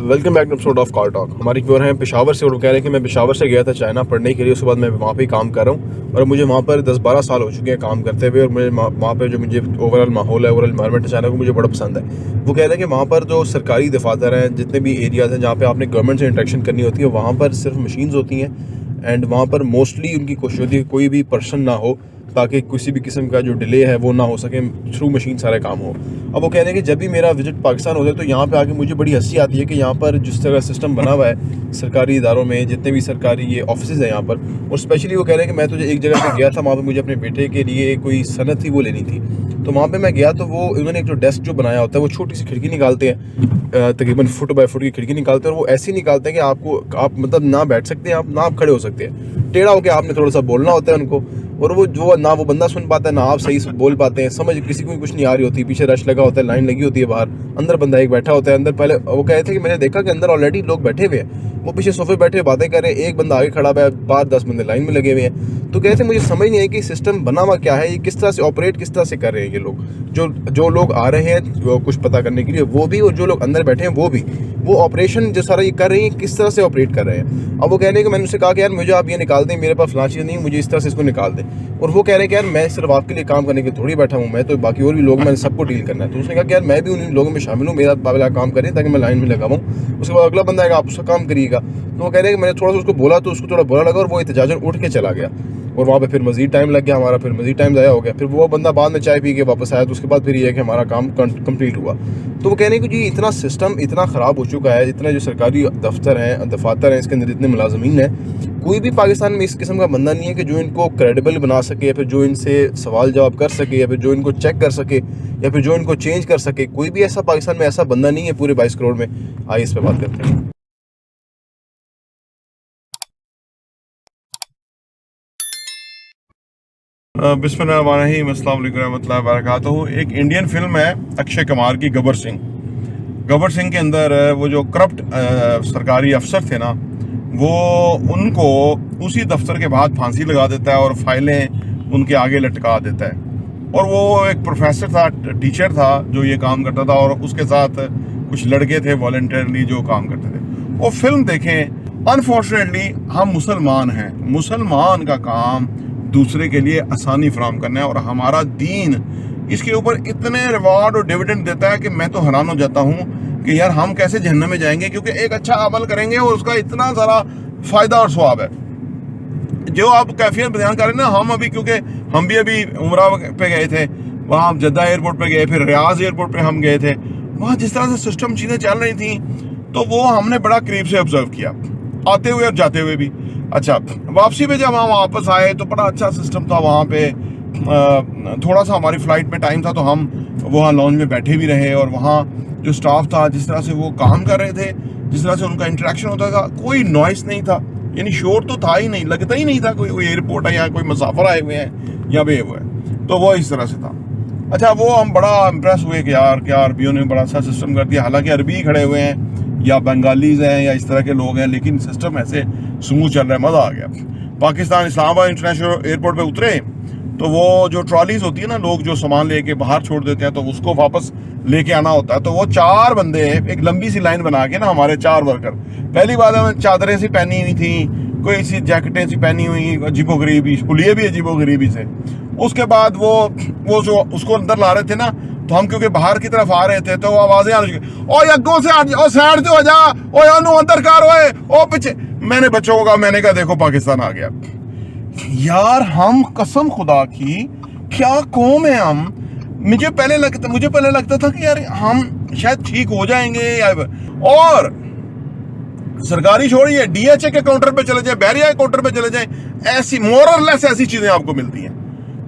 Welcome back to episode of car talk. हमारी viewer हैं पेशावर से और वो कह रहे हैं कि मैं पेशावर से गया था चाइना पढ़ने के लिए, उसके बाद मैं वहाँ पे ही काम कर रहा हूँ और मुझे वहाँ पर 10-12 साल हो चुके हैं काम करते हुए और मुझे वहाँ पे जो मुझे ओवरऑल माहौल है, ओवरऑल एनवायरनमेंट है चाइना को मुझे बड़ा पसंद है। वो कह रहे हैं कि वहाँ पर जो सरकारी दफातर हैं, जितने भी एरियाज़ हैं जहाँ पे आपने गवर्नमेंट से इंटरेक्शन करनी होती है, वहाँ पर सिर्फ मशीन्स होती हैं एंड वहाँ पर मोस्टली उनकी कोशिश होती है कि कोई भी पर्सन ना हो ताकि किसी भी किस्म का जो डिले है वो ना हो सके, थ्रू मशीन सारे काम हो। अब वो कह रहे हैं कि जब भी मेरा विजिट पाकिस्तान होता है तो यहाँ पे आके मुझे बड़ी हंसी आती है कि यहाँ पर जिस तरह सिस्टम बना हुआ है सरकारी इदारों में, जितने भी सरकारी ये ऑफिसेज हैं यहाँ पर, और स्पेशली वो कह रहे हैं कि मैं तो एक जगह पे गया था, वहाँ पे मुझे अपने बेटे के लिए कोई सनद थी वो लेनी थी, तो वहाँ पे मैं गया तो वो उन्होंने एक जो डेस्क जो बनाया होता है वो छोटी सी खिड़की निकालते हैं, तकरीबन फुट बाय फुट की खिड़की निकालते हैं और वो ऐसी निकालते हैं कि आप मतलब ना बैठ सकते हैं, आप ना आप खड़े हो सकते हैं, टेढ़ा होकर आपने थोड़ा सा बोलना होता है उनको, और वो जो ना वो बंदा सुन पाता है ना आप सही बोल पाते हैं, समझ किसी को कुछ नहीं आ रही होती, पीछे रश लगा होता है, लाइन लगी होती है बाहर, अंदर बंदा एक बैठा होता है अंदर। पहले वो कह रहे थे कि मैंने देखा कि अंदर ऑलरेडी लोग बैठे हुए हैं, वो पीछे सोफे बैठे बातें कर रहे हैं, एक बंदा आगे खड़ा है, 5-10 बंदे लाइन में लगे हुए हैं। तो कह रहे थे मुझे समझ नहीं आई कि सिस्टम बना हुआ क्या है, ये किस तरह से ऑपरेट किस तरह से कर रहे हैं ये लोग, जो लोग आ रहे हैं कुछ पता करने के लिए वो भी, और जो लोग अंदर बैठे हैं वो भी, वो ऑपरेशन जो सारा ये कर रहे हैं किस तरह से ऑपरेट कर रहे हैं। अब वो कह रहे हैं कि मैंने उससे कहा कि यार मुझे आप ये निकाल दें, मेरे पास फलां चीज़ नहीं, मुझे इस तरह से इसको निकाल दें, और वो कह रहे हैं कि यार मैं सिर्फ आपके लिए काम करने के लिए थोड़ी बैठा हूँ, मैं तो बाकी और भी लोग, मैंने सबको डील करना है। तो उसने कहा कि यार मैं भी उन लोगों में शामिल हूँ, मेरा बाबला काम करें ताकि मैं लाइन में लगा हूँ, उसके बाद अगला बंदा आएगा आप उसका काम करिएगा। तो वो कह रहे हैं कि मैंने थोड़ा सा उसको बोला तो उसको थोड़ा बुरा लगा और वो एहतजाजन उठ के चला गया, और वहाँ पे फिर मज़ीद टाइम लग गया हमारा, फिर मज़ीद टाइम ज़ाया हो गया। फिर वो बंदा बाद में चाय पी के वापस आया, तो उसके बाद फिर ये है कि हमारा काम कंप्लीट हुआ। तो वो कह रहे हैं कि जी इतना सिस्टम इतना ख़राब हो चुका है, इतना जो सरकारी दफ्तर हैं दफातर हैं इसके अंदर इतने मुलाजमीन हैं, कोई भी पाकिस्तान में इस किस्म का बंदा नहीं है कि जो इनको क्रेडिबल बना सके, या फिर जो इनसे सवाल जवाब कर सके, या फिर जो इनको चेक कर सके, या फिर जो इनको चेंज कर सके। कोई भी ऐसा पाकिस्तान में ऐसा बंदा नहीं है पूरे 22 करोड़ में। आइए इस पर बात करते हैं। बिस्मिल्लाहिर्रहमानिर्रहीम, अस्सलाम वालेकुम रहमतुल्लाहि व बरकातहू। एक इंडियन फिल्म है अक्षय कुमार की, गब्बर सिंह के अंदर वो जो करप्ट सरकारी अफसर थे ना, वो उनको उसी दफ्तर के बाद फांसी लगा देता है और फाइलें उनके आगे लटका देता है। और वो एक प्रोफेसर था, टीचर था जो ये काम करता था, और उसके साथ कुछ लड़के थे वॉलंटियरली जो काम करते थे। वो फिल्म देखें। अनफॉर्चुनेटली हम मुसलमान हैं, मुसलमान का काम दूसरे के लिए आसानी फराहम करना है, और हमारा दीन इसके ऊपर इतने रिवार्ड और डिविडेंड देता है कि मैं तो हैरान हो जाता हूँ कि यार हम कैसे जहन्नम में जाएंगे, क्योंकि एक अच्छा अमल करेंगे और उसका इतना सारा फ़ायदा और सवाब है। जो आप कैफियत बयान कर रहे हैं ना, हम अभी, क्योंकि हम भी अभी उमरा पे गए थे, वहाँ जद्दा एयरपोर्ट पे गए, फिर रियाज एयरपोर्ट पे हम गए थे, वहाँ जिस तरह से सिस्टम चीज़ें चल रही थी तो वो हमने बड़ा करीब से ऑब्जर्व किया, आते हुए और जाते हुए भी। अच्छा, वापसी पे जब हम वापस आए तो बड़ा अच्छा सिस्टम था वहाँ पे। थोड़ा सा हमारी फ़्लाइट में टाइम था तो हम वहाँ लॉन्ज में बैठे भी रहे, और वहाँ जो स्टाफ था जिस तरह से वो काम कर रहे थे, जिस तरह से उनका इंटरेक्शन होता था, कोई नॉइस नहीं था, यानी शोर तो था ही नहीं, लगता ही नहीं था कोई एयरपोर्ट है या कोई मुसाफिर आए हुए हैं या वे हुए हैं, तो वो इस तरह से था। अच्छा, वो हम बड़ा इम्प्रेस हुए कि यार अरबियों ने बड़ा अच्छा सिस्टम कर दिया। हालांकि अरबी खड़े हुए हैं या बंगालीज हैं या इस तरह के लोग हैं, लेकिन सिस्टम ऐसे स्मूथ चल रहा है, मज़ा आ गया। पाकिस्तान इस्लामाबाद इंटरनेशनल एयरपोर्ट पे उतरे तो वो जो ट्रॉलीज होती है ना, लोग जो सामान लेके बाहर छोड़ देते हैं तो उसको वापस लेके आना होता है, तो वो 4 बंदे एक लंबी सी लाइन बना के ना, हमारे 4 वर्कर, पहली बात है चादरें सी पहनी हुई थी, कोई सी जैकेटें सी पहनी हुई, अजीबोगरीबी, पुलिये भी अजीबोगरीबी से। उसके बाद वो जो उसको अंदर ला रहे थे ना, तो हम क्योंकि बाहर की तरफ आ रहे थे तो वो आवाजें आ रही, ओ यग्गों से ओ साइड से हो जा, ओ यानू अंदर कार ओए, ओ पीछे। मैंने बच्चों को कहा, मैंने कहा देखो पाकिस्तान आ गया यार, हम कसम खुदा की क्या कौम है हम। मुझे पहले लगता था कि यार हम शायद ठीक हो जाएंगे, और सरकारी छोड़िए, डीएचए के काउंटर पे चले जाए, बहरिया के काउंटर पे चले जाए, ऐसी मोरलेस ऐसी चीजें आपको मिलती हैं।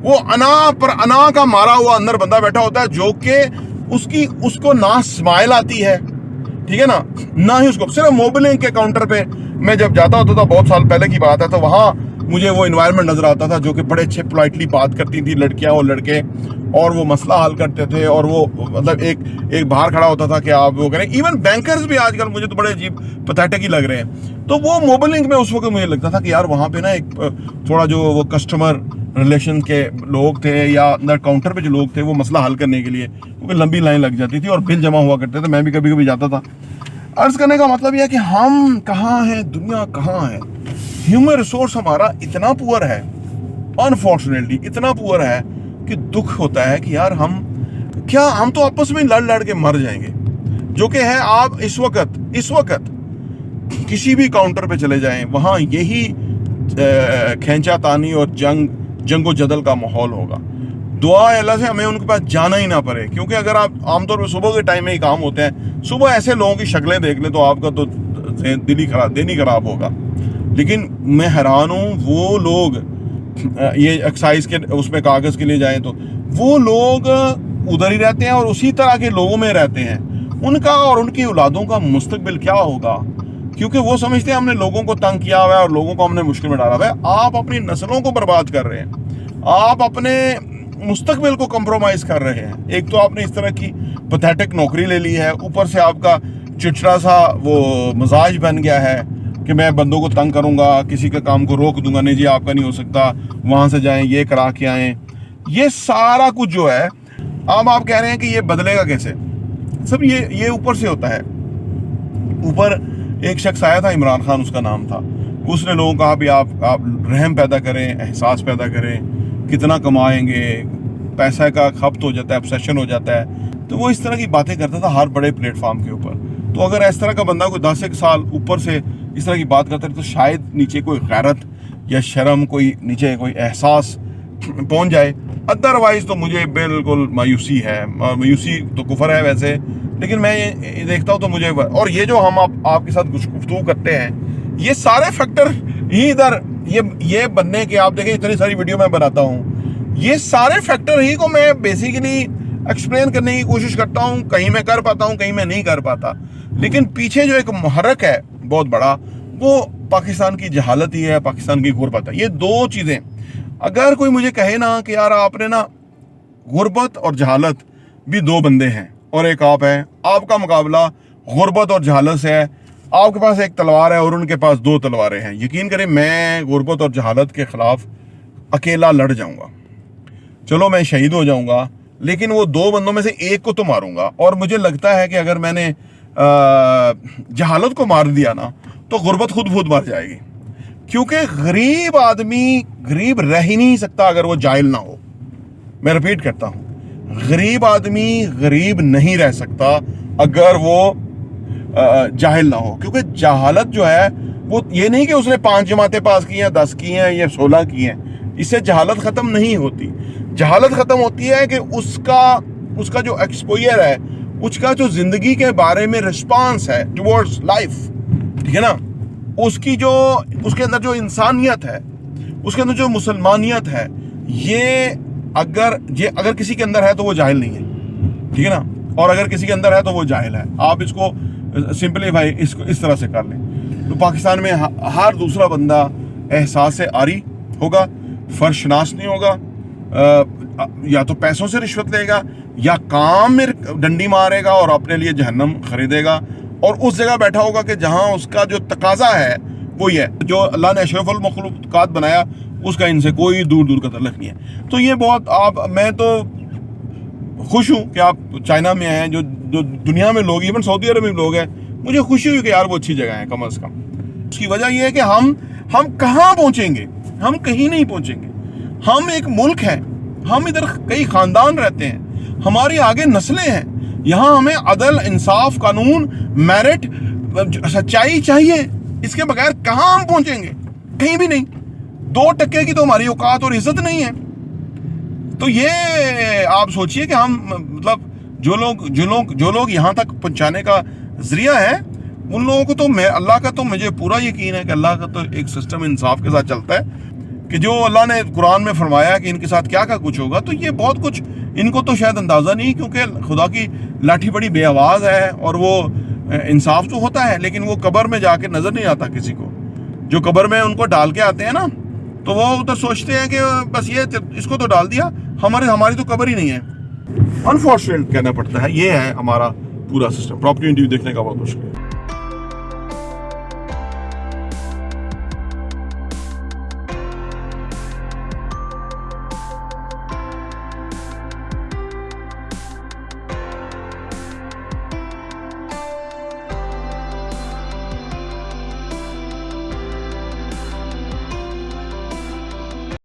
वो अना का मारा हुआ अंदर बंदा बैठा होता है जो कि उसको ना स्माइल आती है, ठीक है ना ही उसको, सिर्फ मोबिलिंग के काउंटर पे मैं जब जाता होता था, बहुत साल पहले की बात है, तो वहाँ मुझे वो इन्वायरमेंट नजर आता था जो कि बड़े अच्छे पोलाइटली बात करती थी लड़कियां और लड़के, और वो मसला हल करते थे, और वो मतलब एक बाहर खड़ा होता था कि आप वो करें। इवन बैंकर्स भी आजकल मुझे तो बड़े अजीब पैथेटिक ही लग रहे हैं। तो वो मोबाइल लिंक में उस वक्त मुझे लगता था कि यार वहाँ पे ना एक थोड़ा जो वो कस्टमर रिलेशन के लोग थे या अंदर काउंटर पे जो लोग थे वो मसला हल करने के लिए, क्योंकि लंबी लाइन लग जाती थी और बिल जमा हुआ करते थे, मैं भी कभी कभी जाता था। अर्ज करने का मतलब यह है कि हम कहाँ हैं, दुनिया कहाँ है। ह्यूमन रिसोर्स हमारा इतना पुअर है, अनफॉर्चुनेटली इतना पुअर है कि दुख होता है कि यार हम तो आपस में लड़ लड़ के मर जाएंगे। जो कि है, आप इस वक्त किसी भी काउंटर पे चले जाएं, वहाँ यही खींचातानी और जंगो जदल का माहौल होगा। दुआ है अल्लाह से हमें उनके पास जाना ही ना पड़े, क्योंकि अगर आप आमतौर पर सुबह के टाइम में ही काम होते हैं, सुबह ऐसे लोगों की शक्लें देख लें तो आपका तो दिन ही खराब होगा। लेकिन मैं हैरान हूँ, वो लोग ये एक्साइज के उसमें कागज़ के लिए जाएं तो वो लोग उधर ही रहते हैं और उसी तरह के लोगों में रहते हैं। उनका और उनकी औलादों का मुस्तकबिल क्या होगा, क्योंकि वो समझते हैं हमने लोगों को तंग किया हुआ है और लोगों को हमने मुश्किल में डाला हुआ है। आप अपनी नस्लों को बर्बाद कर रहे हैं, आप अपने मुस्तकबिल को कंप्रोमाइज़ कर रहे हैं। एक तो आपने इस तरह की पैथेटिक नौकरी ले ली है, ऊपर से आपका चिड़चिड़ा सा वो मिजाज बन गया है कि मैं बंदों को तंग करूंगा, किसी का काम को रोक दूंगा, नहीं जी आपका नहीं हो सकता, वहाँ से जाएं, ये करा के आएँ। ये सारा कुछ जो है, अब आप कह रहे हैं कि ये बदलेगा कैसे। सब ये ऊपर से होता है। ऊपर एक शख्स आया था, इमरान खान उसका नाम था, उसने लोगों को कहा भी आप रहम पैदा करें, एहसास पैदा करें, कितना कमाएंगे, पैसा का खपत हो जाता है, ऑब्सेशन हो जाता है। तो वो इस तरह की बातें करता था हर बड़े प्लेटफॉर्म के ऊपर। तो अगर इस तरह का बंदा कोई 10 साल ऊपर से इस तरह की बात करता है तो शायद नीचे कोई गैरत या शर्म, कोई नीचे कोई एहसास पहुंच जाए। अदरवाइज तो मुझे बिल्कुल मायूसी है। मायूसी तो कुफर है वैसे, लेकिन मैं ये देखता हूँ तो मुझे, और ये जो हम आपके साथ गुफ्तगू करते हैं, ये सारे फैक्टर ही इधर ये बनने के, आप देखें इतनी सारी वीडियो मैं बनाता हूँ, ये सारे फैक्टर ही को मैं बेसिकली एक्सप्लेन करने की कोशिश करता हूँ। कहीं मैं कर पाता हूँ, कहीं मैं नहीं कर पाता, लेकिन पीछे जो एक मुहर्रक है बहुत बड़ा, वो पाकिस्तान की जहालत ही है, पाकिस्तान की गुर्बत है। ये दो चीज़ें, अगर कोई मुझे कहे ना कि यार आपने ना, गुर्बत और जहालत भी दो बंदे हैं और एक आप है, आपका मुकाबला गुर्बत और जहालत से है, आपके पास एक तलवार है और उनके पास 2 तलवारें हैं, यकीन करें मैं गुर्बत और जहालत के खिलाफ अकेला लड़ जाऊंगा। चलो मैं शहीद हो जाऊंगा, लेकिन वो 2 बंदों में से एक को तो मारूंगा। और मुझे लगता है कि अगर मैंने जहालत को मार दिया ना तो गुर्बत खुद मर जाएगी, क्योंकि गरीब आदमी गरीब रह ही नहीं सकता अगर वो जाहिल ना हो। मैं रिपीट करता हूँ, गरीब आदमी गरीब नहीं रह सकता अगर वो जाहिल ना हो, क्योंकि जहालत जो है वो ये नहीं कि उसने 5 जमातें पास की हैं, 10 की हैं या 16 की हैं, इससे जहालत ख़त्म नहीं होती। जहालत ख़त्म होती है कि उसका जो एक्सपोजर है, उसका जो ज़िंदगी के बारे में रिस्पांस है टुवर्ड्स लाइफ, ठीक है ना, उसके अंदर जो इंसानियत है, उसके अंदर जो मुसलमानियत है, ये अगर किसी के अंदर है तो वो जाहिल नहीं है, ठीक है ना, और अगर किसी के अंदर है तो वो जाहिल है। आप इसको सिंपलीफाई इसको इस तरह से कर लें। तो पाकिस्तान में हर दूसरा बंदा एहसास से आरी होगा, फर्शनास नहीं होगा, या तो पैसों से रिश्वत लेगा या काम में डंडी मारेगा और अपने लिए जहन्नम खरीदेगा, और उस जगह बैठा होगा कि जहां उसका जो तकाजा है वो ये है, जो अल्लाह ने अशरफुल मखलूक़ात बनाया उसका इनसे कोई दूर का तल्लुक़ नहीं है। तो ये बहुत मैं तो खुश हूँ कि आप चाइना में हैं, जो दुनिया में लोग, इवन सऊदी अरब में लोग हैं, मुझे खुशी हुई कि यार वो अच्छी जगह है कम अज़ कम। उसकी वजह ये है कि हम कहाँ पहुँचेंगे, हम कहीं नहीं पहुँचेंगे। हम एक मुल्क हैं, हम इधर कई ख़ानदान रहते हैं, हमारी आगे नस्लें हैं, यहाँ हमें अदल, इंसाफ, कानून, मेरिट, सच्चाई चाहिए। इसके बगैर कहाँ हम पहुँचेंगे, कहीं भी नहीं। 2% की तो हमारी औकात और इज्जत नहीं है। तो ये आप सोचिए कि हम मतलब जो लोग यहाँ तक पहुँचाने का जरिया है, उन लोगों को तो अल्लाह का तो मुझे पूरा यकीन है कि अल्लाह का तो एक सिस्टम इंसाफ के साथ चलता है, कि जो अल्लाह ने कुरान में फरमाया कि इनके साथ क्या कुछ होगा, तो ये बहुत कुछ इनको तो शायद अंदाज़ा नहीं, क्योंकि खुदा की लाठी बड़ी बेआवाज़ है और वो इंसाफ तो होता है, लेकिन वो कब्र में जाके नज़र नहीं आता किसी को। जो कब्र में उनको डाल के आते हैं ना, तो वो उधर सोचते हैं कि बस ये इसको तो डाल दिया, हमारी तो कब्र ही नहीं है। अनफॉर्चुनेट कहना पड़ता है, ये है हमारा पूरा सिस्टम। प्रॉपर्टी इंटरव्यू देखने का बहुत मुश्किल है।